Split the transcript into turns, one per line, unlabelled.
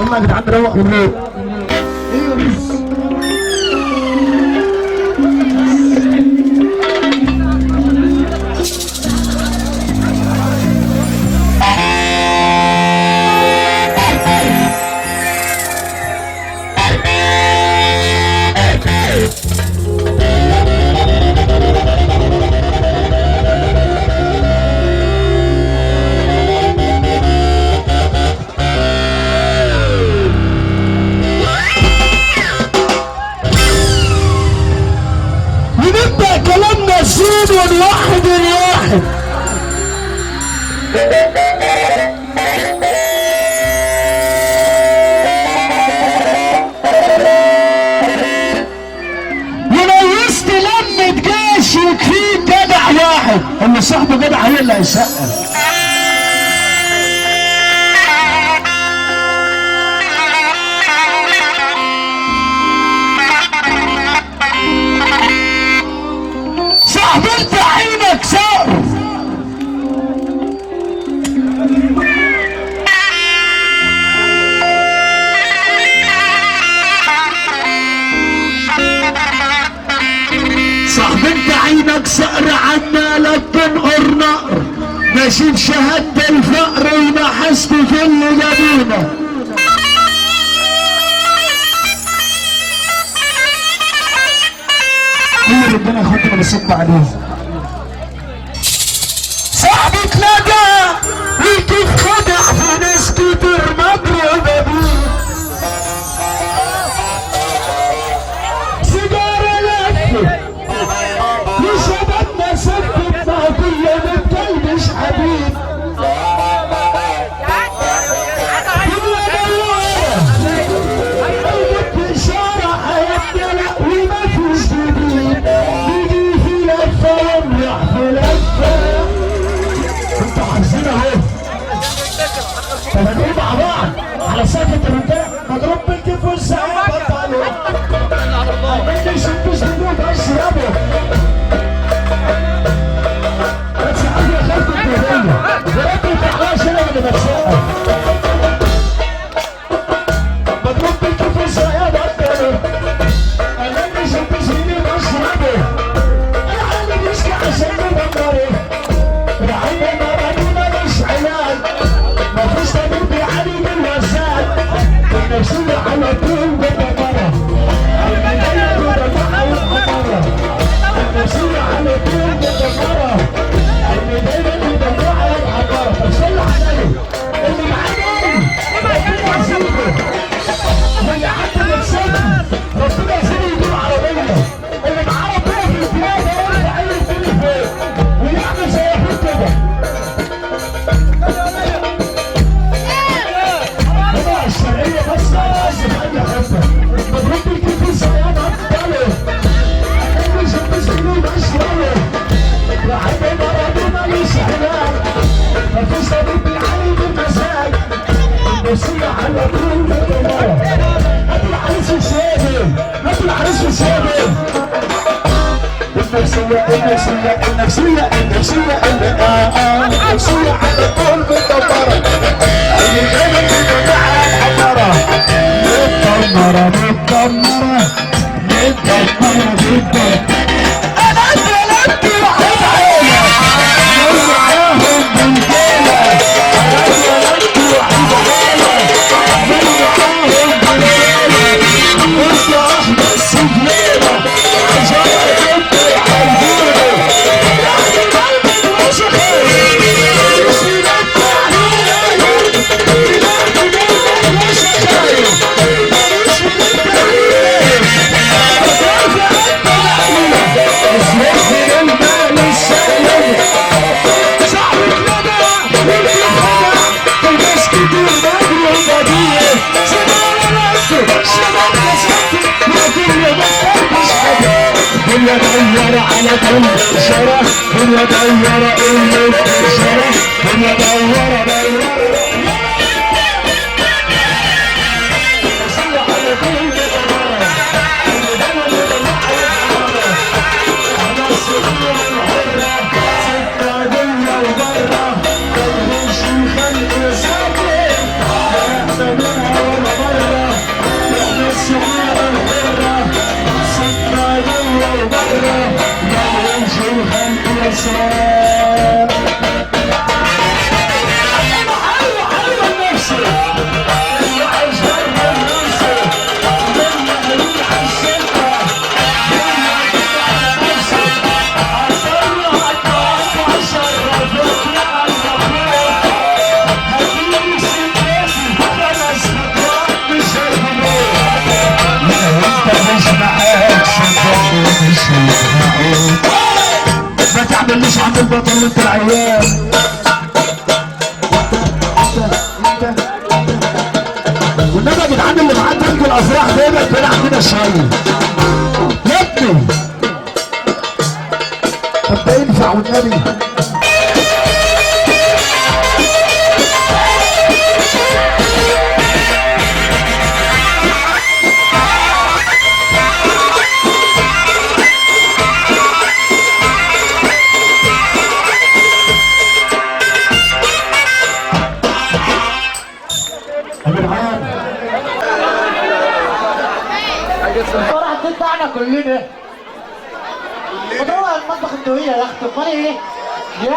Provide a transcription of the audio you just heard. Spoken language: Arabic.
والله يا جدعان روق بالليل. ايوه بس ونوحد الواحد. وليست لمة جيش يكفيك جدع واحد، اللي صاحبه جدع هي اللي هيسقف. انت عينك سقف صاحب انت عينك سقر عمالك تنقر نقر ماشي بشهادة الفقر ونحست في اللي جابونا. كل ربنا ياخدنا بصب عليه. صاحبك لقى وكيف خدع في ناس كتير مضروبة بيه. سيجارة لفت وشبابنا سكت نقطية ما بتلبش حبيب. طب هنقول مع بعض على سقفة الرجالة مضروب بالكيف والساعة بطلوا عمالين يشدوا سنوك اشربوا بس عندي خلف الدنيا ولكن متعلاش انا اللي بتسقف مضروب بالكيف والساعة بطلوا عمالين يشدوا سنوك اشربوا العالم يشكي عشان يدمروا العالم مرضونا مش علاج مفيش طبيب بيعاني من وساد النفسية على طول مدمرة البداية مدمرة والحضارة النفسية على طول مدمرة البداية مدمرة والحضارة. طب صلوا عليه اللي معانا ربنا يزيده واللي حتى نفسنا ربنا يزيده يجيب عربية اللي معاه ربنا في البلاد يرفع عين التليفون ويعمل زي اخوه كده. الشرعية بس لازم أي حتة مضروب بالكيف والسيارة أفضله أكيد مش هتسكنوا بأشراره النفسية على طول مدمرة أي غيرك مع الحضارة مدمرة جدا أنا اتولدت وحيد عيلة معاهم بالليلة أنا اتولدت وحيد عيلة معاهم بالليلة قلت أحمد سجليلة عشان أجبت عالجيلة يعني قلبي وشخير دنيا دايرة على كل شارع دنيا دايرة اللي في الشارع دنيا دايرة ما تعملنيش عند البطل وانت العيال والنبي يا جدعان اللي معاه تلج الافراح ده يبعد بعيد عننا شويه يا ابني طب ده ينفع والنبي
الفرح بتاعنا كلنا وطبعا المطبخ الدوية يا اختي امال ايه؟ يا